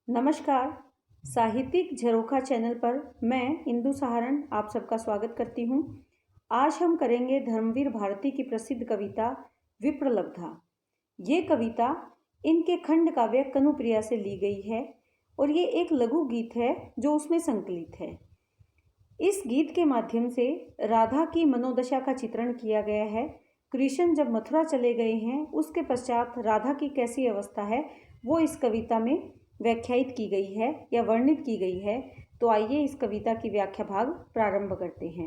नमस्कार। साहित्यिक झरोखा चैनल पर मैं इंदु सहारण आप सबका स्वागत करती हूँ। आज हम करेंगे धर्मवीर भारती की प्रसिद्ध कविता विप्रलब्धा। ये कविता इनके खंड काव्य कनुप्रिया से ली गई है और ये एक लघु गीत है जो उसमें संकलित है। इस गीत के माध्यम से राधा की मनोदशा का चित्रण किया गया है। कृष्ण जब मथुरा चले गए हैं उसके पश्चात राधा की कैसी अवस्था है वो इस कविता में व्याख्यायित की गई है या वर्णित की गई है। तो आइए इस कविता की व्याख्या भाग प्रारंभ करते हैं।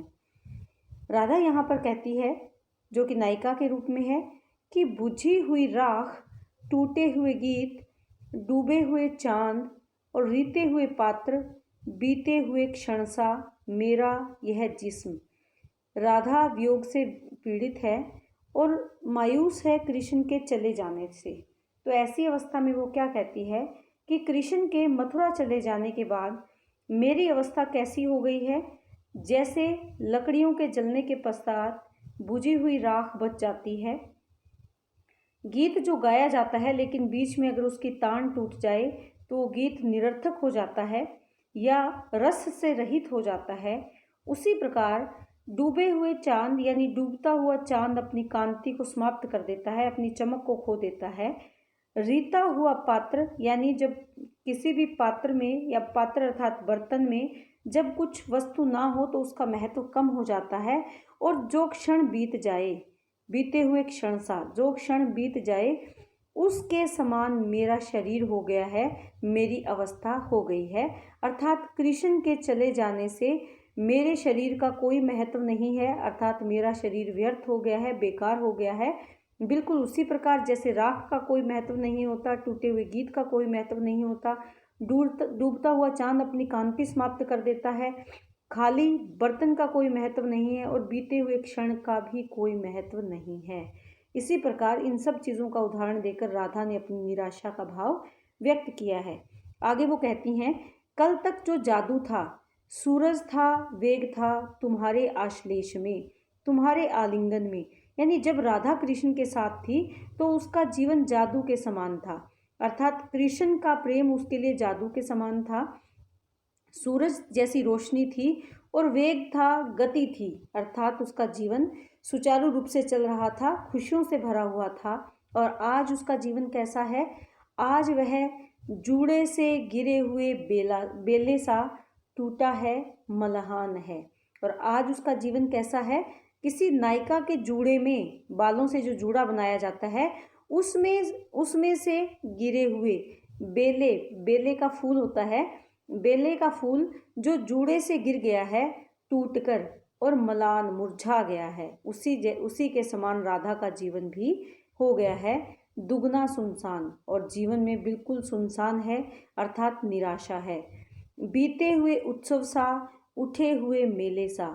राधा यहाँ पर कहती है, जो कि नायिका के रूप में है, कि बुझी हुई राख, टूटे हुए गीत, डूबे हुए चांद और रीते हुए पात्र, बीते हुए क्षण सा मेरा यह जिस्म। राधा वियोग से पीड़ित है और मायूस है कृष्ण के चले जाने से। तो ऐसी अवस्था में वो क्या कहती है कि कृष्ण के मथुरा चले जाने के बाद मेरी अवस्था कैसी हो गई है, जैसे लकड़ियों के जलने के पश्चात बुझी हुई राख बच जाती है। गीत जो गाया जाता है लेकिन बीच में अगर उसकी तान टूट जाए तो वो गीत निरर्थक हो जाता है या रस से रहित हो जाता है। उसी प्रकार डूबे हुए चांद यानी डूबता हुआ चांद अपनी कांति को समाप्त कर देता है, अपनी चमक को खो देता है। रीता हुआ पात्र यानी जब किसी भी पात्र में या पात्र अर्थात बर्तन में जब कुछ वस्तु ना हो तो उसका महत्व कम हो जाता है। और जो क्षण बीत जाए, बीते हुए क्षण सा, जो क्षण बीत जाए उसके समान मेरा शरीर हो गया है, मेरी अवस्था हो गई है। अर्थात कृष्ण के चले जाने से मेरे शरीर का कोई महत्व नहीं है, अर्थात मेरा शरीर व्यर्थ हो गया है, बेकार हो गया है। बिल्कुल उसी प्रकार जैसे राख का कोई महत्व नहीं होता, टूटे हुए गीत का कोई महत्व नहीं होता, डूबता हुआ चांद अपनी कांति समाप्त कर देता है, खाली बर्तन का कोई महत्व नहीं है और बीते हुए क्षण का भी कोई महत्व नहीं है। इसी प्रकार इन सब चीज़ों का उदाहरण देकर राधा ने अपनी निराशा का भाव व्यक्त किया है। आगे वो कहती हैं, कल तक जो जादू था, सूरज था, वेग था तुम्हारे आश्लेष में, तुम्हारे आलिंगन में। यानी जब राधा कृष्ण के साथ थी तो उसका जीवन जादू के समान था, अर्थात कृष्ण का प्रेम उसके लिए जादू के समान था। सूरज जैसी रोशनी थी और वेग था, गति थी, अर्थात उसका जीवन सुचारू रूप से चल रहा था, खुशियों से भरा हुआ था। और आज उसका जीवन कैसा है? आज वह जूड़े से गिरे हुए बेले सा टूटा है, मलहान है। और आज उसका जीवन कैसा है? किसी नायिका के जूड़े में, बालों से जो जूड़ा बनाया जाता है उसमें से गिरे हुए बेले का फूल होता है, बेले का फूल जो जूड़े से गिर गया है टूटकर और मलान मुरझा गया है, उसी के समान राधा का जीवन भी हो गया है, दुगना सुनसान। और जीवन में बिल्कुल सुनसान है, अर्थात निराशा है। बीते हुए उत्सव सा, उठे हुए मेले सा।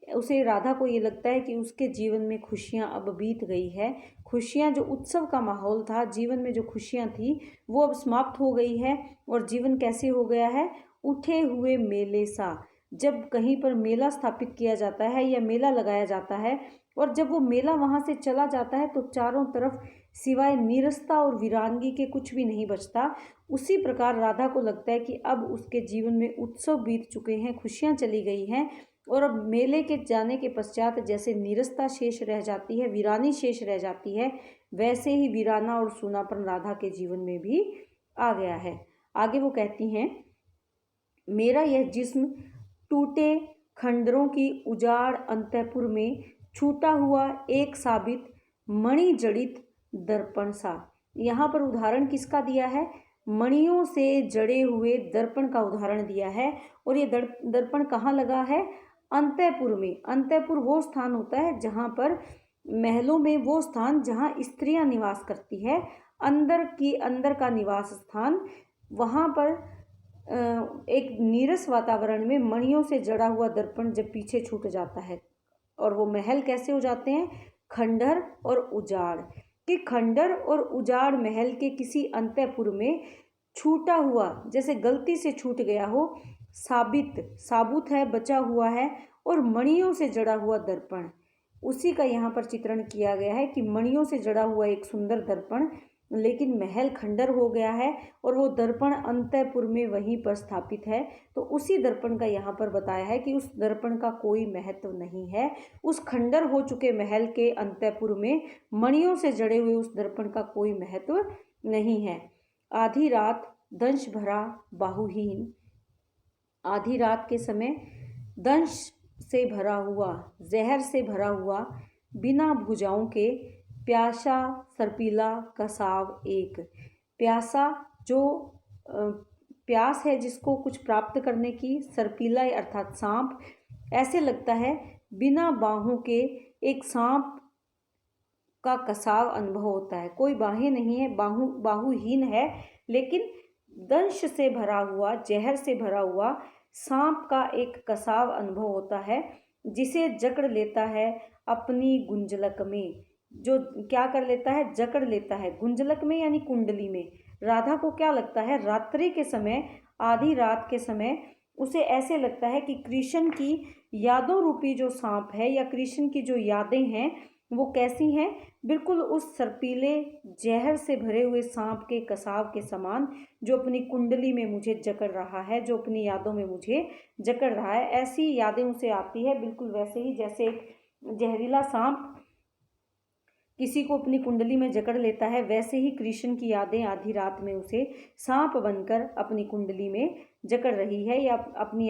उसे, राधा को ये लगता है कि उसके जीवन में खुशियाँ अब बीत गई है। खुशियाँ, जो उत्सव का माहौल था, जीवन में जो खुशियाँ थी वो अब समाप्त हो गई है। और जीवन कैसे हो गया है? उठे हुए मेले सा। जब कहीं पर मेला स्थापित किया जाता है या मेला लगाया जाता है और जब वो मेला वहाँ से चला जाता है तो चारों तरफ सिवाय नीरसता और वीरांगी के कुछ भी नहीं बचता। उसी प्रकार राधा को लगता है कि अब उसके जीवन में उत्सव बीत चुके हैं, खुशियाँ चली गई हैं और अब मेले के जाने के पश्चात जैसे नीरसता शेष रह जाती है, वीरानी शेष रह जाती है, वैसे ही वीराना और सूनापन राधा के जीवन में भी आ गया है। आगे वो कहती हैं, मेरा यह जिस्म टूटे खंडरों की उजाड़ अंतःपुर में छूटा हुआ एक साबित मणि जड़ित दर्पण सा। यहाँ पर उदाहरण किसका दिया है? मणियों से जड़े हुए दर्पण का उदाहरण दिया है। और ये दर्पण कहाँ लगा है? अंतःपुर में। अंतःपुर वो स्थान होता है जहाँ पर, महलों में वो स्थान जहाँ स्त्रियां निवास करती है, अंदर का निवास स्थान, वहाँ पर एक नीरस वातावरण में मणियों से जड़ा हुआ दर्पण जब पीछे छूट जाता है और वो महल कैसे हो जाते हैं? खंडर और उजाड़। कि खंडर और उजाड़ महल के किसी अंतःपुर में छूटा हुआ, जैसे गलती से छूट गया हो, साबुत है, बचा हुआ है और मणियों से जड़ा हुआ दर्पण, उसी का यहाँ पर चित्रण किया गया है कि मणियों से जड़ा हुआ एक सुंदर दर्पण लेकिन महल खंडर हो गया है और वो दर्पण अंतःपुर में वहीं पर स्थापित है। तो उसी दर्पण का यहाँ पर बताया है कि उस दर्पण का कोई महत्व नहीं है। उस खंडर हो चुके महल के अंतःपुर में मणियों से जड़े हुए उस दर्पण का कोई महत्व नहीं है। आधी रात दंश भरा बाहुहीन, आधी रात के समय दंश से भरा हुआ, जहर से भरा हुआ, बिना भुजाओं के, प्यासा सर्पीला कसाव एक। प्यासा जो प्यास है जिसको कुछ प्राप्त करने की, सर्पीला अर्थात सांप, ऐसे लगता है बिना बाहों के एक सांप का कसाव अनुभव होता है। कोई बाहें नहीं है, बाहुहीन है, लेकिन दंश से भरा हुआ, जहर से भरा हुआ सांप का एक कसाव अनुभव होता है, जिसे जकड़ लेता है अपनी गुंजलक में। जो क्या कर लेता है? जकड़ लेता है गुंजलक में यानी कुंडली में। राधा को क्या लगता है? रात्रि के समय, आधी रात के समय उसे ऐसे लगता है कि कृष्ण की यादों रूपी जो सांप है या कृष्ण की जो यादें हैं वो कैसी हैं? बिल्कुल उस सर्पीले जहर से भरे हुए सांप के कसाव के समान, जो अपनी कुंडली में मुझे जकड़ रहा है, जो अपनी यादों में मुझे जकड़ रहा है। ऐसी यादें उसे आती है, बिल्कुल वैसे ही जैसे एक जहरीला सांप किसी को अपनी कुंडली में जकड़ लेता है, वैसे ही कृष्ण की यादें आधी रात में उसे सांप बनकर अपनी कुंडली में जकड़ रही है, या अपनी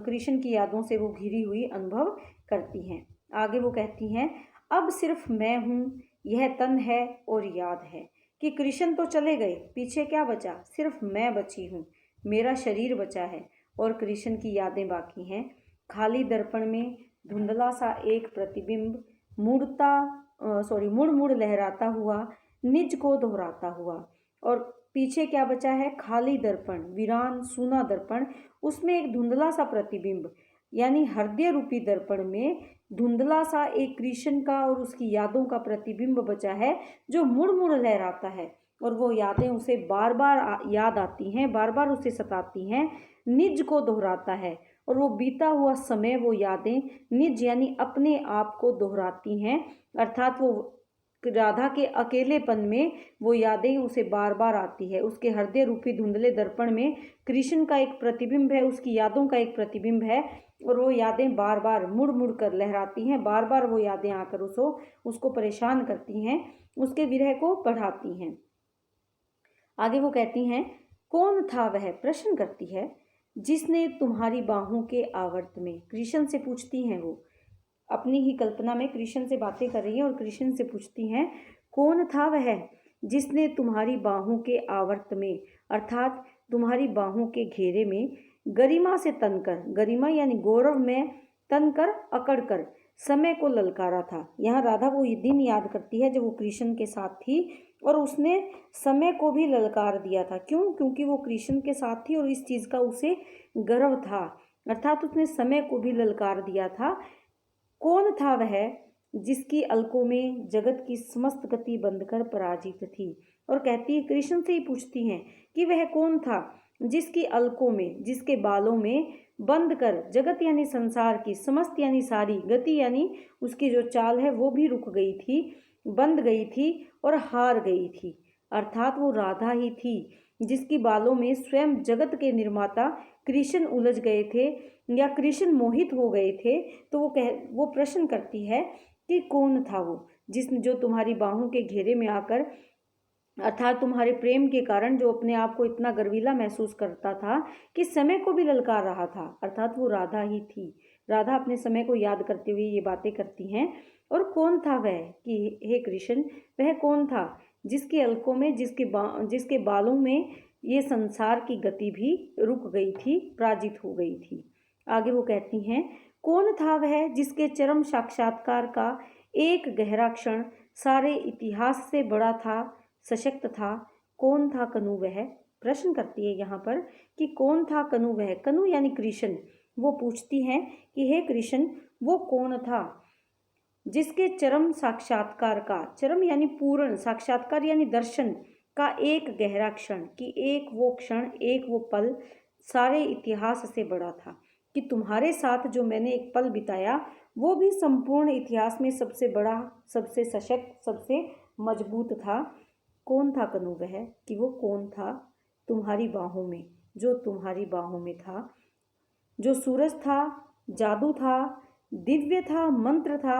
कृष्ण की यादों से वो घिरी हुई अनुभव करती हैं। आगे वो कहती हैं, अब सिर्फ मैं हूँ, यह तन है और याद है। कि कृष्ण तो चले गए, पीछे क्या बचा? सिर्फ मैं बची हूँ, मेरा शरीर बचा है और कृष्ण की यादें बाकी हैं। खाली दर्पण में धुंधला सा एक प्रतिबिंब मुड़ मुड़ लहराता हुआ, निज को दोहराता हुआ। और पीछे क्या बचा है? खाली दर्पण, वीरान सूना दर्पण, उसमें एक धुंधला सा प्रतिबिंब, यानी हृदय रूपी दर्पण में धुंधला सा एक कृष्ण का और उसकी यादों का प्रतिबिंब बचा है, जो मुड़ मुड़ लहराता है और वो यादें उसे बार बार याद आती हैं, बार बार उसे सताती हैं, निज को दोहराता है। और वो बीता हुआ समय, वो यादें निज यानी अपने आप को दोहराती हैं, अर्थात वो राधा के अकेलेपन में वो यादें उसे बार बार आती है। उसके हृदय रूपी धुंधले दर्पण में कृष्ण का एक प्रतिबिंब है, उसकी यादों का एक प्रतिबिंब है, और वो यादें बार बार मुड़ मुड़ कर लहराती हैं, बार बार वो यादें आकर उसको परेशान करती हैं, उसके विरह को बढ़ाती हैं। आगे वो कहती हैं, कौन था वह, प्रश्न करती है, जिसने तुम्हारी बाहों के आवर्त में, कृष्ण से पूछती हैं वो, अपनी ही कल्पना में कृष्ण से बातें कर रही हैं और कृष्ण से पूछती हैं, कौन था वह जिसने तुम्हारी बाहों के आवर्त में, अर्थात तुम्हारी बाहों के घेरे में, गरिमा से तनकर, गरिमा यानी गौरव में तनकर, अकड़कर समय को ललकारा था। यहाँ राधा वो ये दिन याद करती है जब वो कृष्ण के साथ थी और उसने समय को भी ललकार दिया था। क्यों? क्योंकि वो कृष्ण के साथ थी और इस चीज़ का उसे गर्व था, अर्थात उसने समय को भी ललकार दिया था। कौन था वह जिसकी अलकों में जगत की समस्त गति बंद कर पराजित थी? और कहती है, कृष्ण से ही पूछती हैं कि वह कौन था जिसकी अलकों में, जिसके बालों में बंद कर जगत यानी संसार की, समस्त यानी सारी, गति यानी उसकी जो चाल है वो भी रुक गई थी, बंद गई थी और हार गई थी। अर्थात वो राधा ही थी जिसकी बालों में स्वयं जगत के निर्माता कृष्ण उलझ गए थे या कृष्ण मोहित हो गए थे। तो वो प्रश्न करती है कि कौन था वो जिसने, जो तुम्हारी बाहों के घेरे में आकर, अर्थात तुम्हारे प्रेम के कारण जो अपने आप को इतना गर्वीला महसूस करता था कि समय को भी ललकार रहा था, अर्थात वो राधा ही थी। राधा अपने समय को याद करते हुए ये बातें करती हैं। और कौन था वह कि हे कृष्ण, वह कौन था जिसकी अलकों में, जिसके बालों में ये संसार की गति भी रुक गई थी, पराजित हो गई थी। आगे वो कहती हैं, कौन था वह जिसके चरम साक्षात्कार का एक गहरा क्षण सारे इतिहास से बड़ा था, सशक्त था। कौन था कनु वह? प्रश्न करती है यहाँ पर कि कौन था कनु वह, कनु यानी कृष्ण। वो पूछती हैं कि हे कृष्ण, वो कौन था जिसके चरम साक्षात्कार का, चरम यानी पूर्ण, साक्षात्कार यानी दर्शन का एक गहरा क्षण, कि एक वो क्षण, एक वो पल सारे इतिहास से बड़ा था, कि तुम्हारे साथ जो मैंने एक पल बिताया वो भी संपूर्ण इतिहास में सबसे बड़ा, सबसे सशक्त, सबसे मजबूत था। कौन था कनु वह, कि वो कौन था तुम्हारी बाहों में, जो तुम्हारी बाहों में था, जो सूरज था, जादू था, दिव्य था, मंत्र था।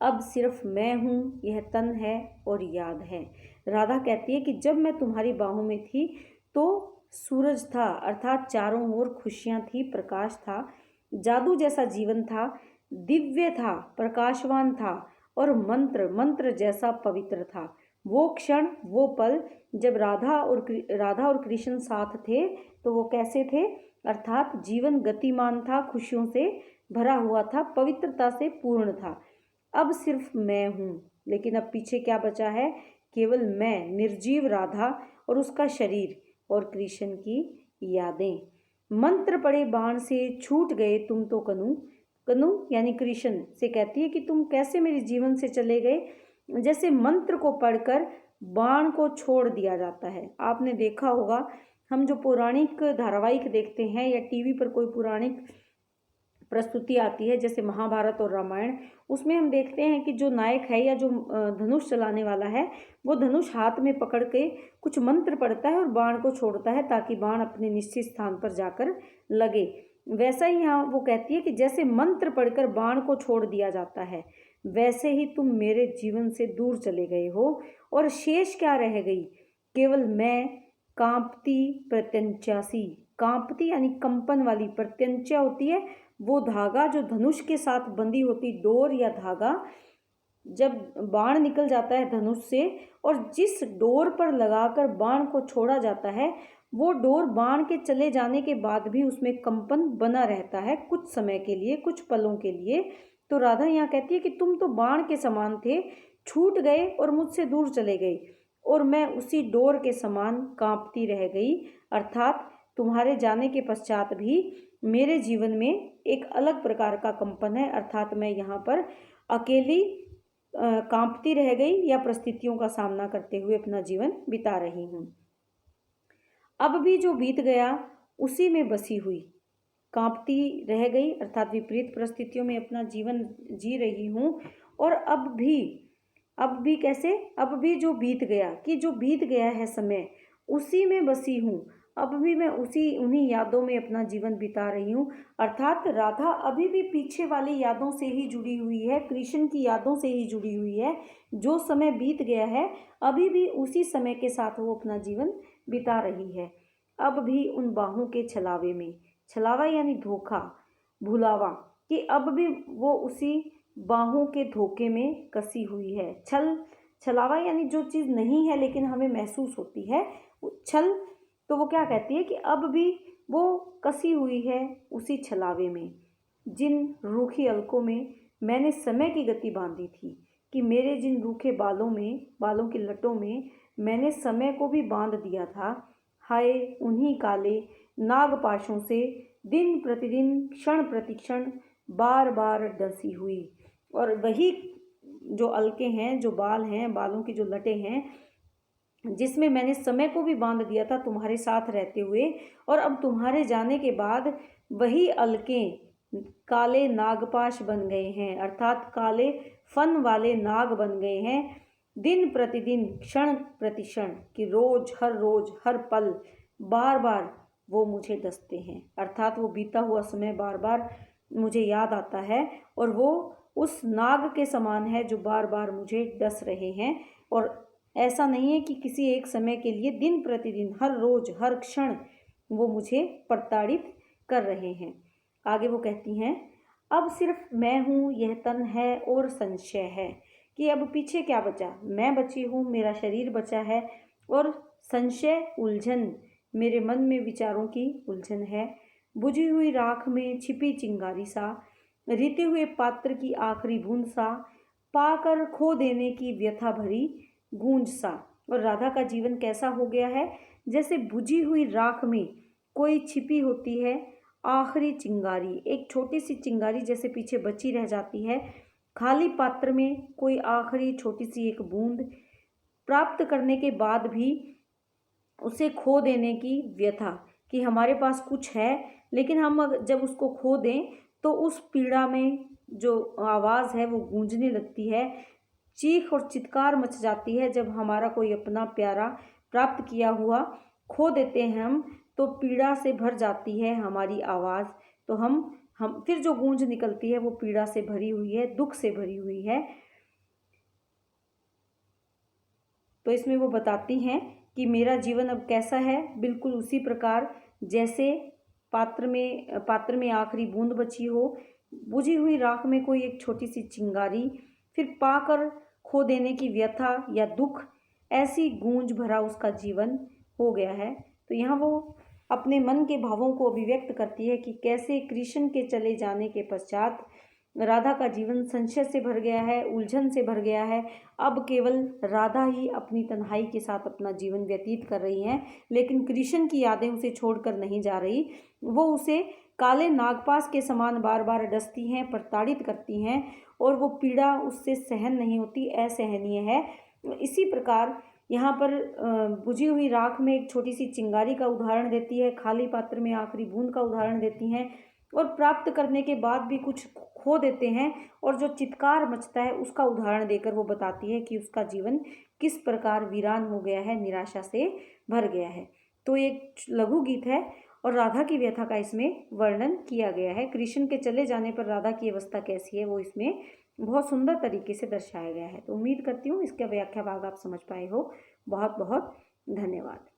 अब सिर्फ मैं हूँ, यह तन है और याद है। राधा कहती है कि जब मैं तुम्हारी बाहों में थी तो सूरज था, अर्थात चारों ओर खुशियाँ थी, प्रकाश था, जादू जैसा जीवन था, दिव्य था, प्रकाशवान था, और मंत्र मंत्र जैसा पवित्र था। वो क्षण, वो पल जब राधा और कृष्ण साथ थे तो वो कैसे थे, अर्थात जीवन गतिमान था, खुशियों से भरा हुआ था, पवित्रता से पूर्ण था। अब सिर्फ मैं हूँ, लेकिन अब पीछे क्या बचा है, केवल मैं, निर्जीव राधा और उसका शरीर और कृष्ण की यादें। मंत्र पड़े बाण से छूट गए तुम तो कनु, कनु यानी कृष्ण से कहती है कि तुम कैसे मेरे जीवन से चले गए, जैसे मंत्र को पढ़कर बाण को छोड़ दिया जाता है। आपने देखा होगा, हम जो पौराणिक धारावाहिक देखते हैं या टीवी पर कोई पौराणिक प्रस्तुति आती है जैसे महाभारत और रामायण, उसमें हम देखते हैं कि जो नायक है या जो धनुष चलाने वाला है, वो धनुष हाथ में पकड़ के कुछ मंत्र पढ़ता है और बाण को छोड़ता है ताकि बाण अपने निश्चित स्थान पर जाकर लगे। वैसा ही यहाँ वो कहती है कि जैसे मंत्र पढ़कर बाण को छोड़ दिया जाता है, वैसे ही तुम मेरे जीवन से दूर चले गए हो और शेष क्या रह गई, केवल मैं, कांपती प्रत्यंचासी। कांपती यानी कंपन वाली, प्रत्यंचा होती है वो धागा जो धनुष के साथ बंधी होती डोर या धागा, जब बाण निकल जाता है धनुष से और जिस डोर पर लगाकर बाण को छोड़ा जाता है, वो डोर बाण के चले जाने के बाद भी उसमें कंपन बना रहता है कुछ समय के लिए, कुछ पलों के लिए। तो राधा यहाँ कहती है कि तुम तो बाण के समान थे, छूट गए और मुझसे दूर चले गए, और मैं उसी डोर के समान कांपती रह गई, अर्थात तुम्हारे जाने के पश्चात भी मेरे जीवन में एक अलग प्रकार का कंपन है, अर्थात मैं यहाँ पर अकेली कांपती रह गई या परिस्थितियों का सामना करते हुए अपना जीवन बिता रही हूँ। अब भी जो बीत गया उसी में बसी हुई, कांपती रह गई अर्थात विपरीत परिस्थितियों में अपना जीवन जी रही हूँ, और अब भी कैसे, अब भी जो बीत गया, कि जो बीत गया है समय, उसी में बसी हूँ, अब भी मैं उन्हीं यादों में अपना जीवन बिता रही हूँ। अर्थात राधा अभी भी पीछे वाली यादों से ही जुड़ी हुई है, कृष्ण की यादों से ही जुड़ी हुई है। जो समय बीत गया है अभी भी उसी समय के साथ वो अपना जीवन बिता रही है। अब भी उन बाहों के छलावे में, छलावा यानी धोखा, भुलावा, कि अब भी वो उसी बाहों के धोखे में कसी हुई है। छलावा यानी जो चीज़ नहीं है लेकिन हमें महसूस होती है, छल। तो वो क्या कहती है कि अब भी वो कसी हुई है उसी छलावे में, जिन रूखी अलकों में मैंने समय की गति बांधी थी, कि मेरे जिन रूखे बालों की लटों में मैंने समय को भी बांध दिया था। हाय उन्हीं काले नागपाशों से दिन प्रतिदिन, क्षण प्रतिक्षण, बार बार डसी हुई। और वही जो अलके हैं, जो बाल हैं, बालों की जो लटें हैं, जिसमें मैंने समय को भी बांध दिया था तुम्हारे साथ रहते हुए, और अब तुम्हारे जाने के बाद वही अलके काले नागपाश बन गए हैं, अर्थात काले फन वाले नाग बन गए हैं। दिन प्रतिदिन, क्षण प्रतिक्षण, कि रोज हर पल बार बार वो मुझे डसते हैं, अर्थात वो बीता हुआ समय बार बार मुझे याद आता है, और वो उस नाग के समान है जो बार बार मुझे डस रहे हैं। और ऐसा नहीं है कि किसी एक समय के लिए, दिन प्रतिदिन, हर रोज हर क्षण वो मुझे प्रताड़ित कर रहे हैं। आगे वो कहती हैं, अब सिर्फ मैं हूँ, यह तन है और संशय है, कि अब पीछे क्या बचा, मैं बची हूँ, मेरा शरीर बचा है, और संशय, उलझन, मेरे मन में विचारों की उलझन है। बुझी हुई राख में छिपी चिंगारी सा, रीते हुए पात्र की आखिरी बूंद सा, पाकर खो देने की व्यथा भरी गूंज सा। और राधा का जीवन कैसा हो गया है, जैसे बुझी हुई राख में कोई छिपी होती है आखिरी चिंगारी, एक छोटी सी चिंगारी जैसे पीछे बची रह जाती है, खाली पात्र में कोई आखिरी छोटी सी एक बूंद प्राप्त करने के बाद भी उसे खो देने की व्यथा, कि हमारे पास कुछ है लेकिन हम जब उसको खो दें तो उस पीड़ा में जो आवाज़ है वो गूंजने लगती है, चीख और चित्कार मच जाती है जब हमारा कोई अपना प्यारा प्राप्त किया हुआ खो देते हैं हम, तो पीड़ा से भर जाती है हमारी आवाज़। तो हम फिर जो गूंज निकलती है वो पीड़ा से भरी हुई है, दुख से भरी हुई है। तो इसमें वो बताती हैं कि मेरा जीवन अब कैसा है, बिल्कुल उसी प्रकार जैसे पात्र में आखिरी बूंद बची हो, बुझी हुई राख में कोई एक छोटी सी चिंगारी, फिर पाकर खो देने की व्यथा या दुख, ऐसी गूंज भरा उसका जीवन हो गया है। तो यहाँ वो अपने मन के भावों को अभिव्यक्त करती है कि कैसे कृष्ण के चले जाने के पश्चात राधा का जीवन संशय से भर गया है, उलझन से भर गया है। अब केवल राधा ही अपनी तन्हाई के साथ अपना जीवन व्यतीत कर रही हैं, लेकिन कृष्ण की यादें उसे छोड़कर नहीं जा रही। वो उसे काले नागपाश के समान बार बार डसती हैं, प्रताड़ित करती हैं, और वो पीड़ा उससे सहन नहीं होती, असहनीय है। इसी प्रकार यहाँ पर बुझी हुई राख में एक छोटी सी चिंगारी का उदाहरण देती है, खाली पात्र में आखिरी बूंद का उदाहरण देती हैं, और प्राप्त करने के बाद भी कुछ खो देते हैं और जो चित्कार मचता है उसका उदाहरण देकर वो बताती है कि उसका जीवन किस प्रकार वीरान हो गया है, निराशा से भर गया है। तो एक लघु गीत है और राधा की व्यथा का इसमें वर्णन किया गया है। कृष्ण के चले जाने पर राधा की अवस्था कैसी है वो इसमें बहुत सुंदर तरीके से दर्शाया गया है। तो उम्मीद करती हूँ इसका व्याख्या भाग आप समझ पाए हो। बहुत बहुत धन्यवाद।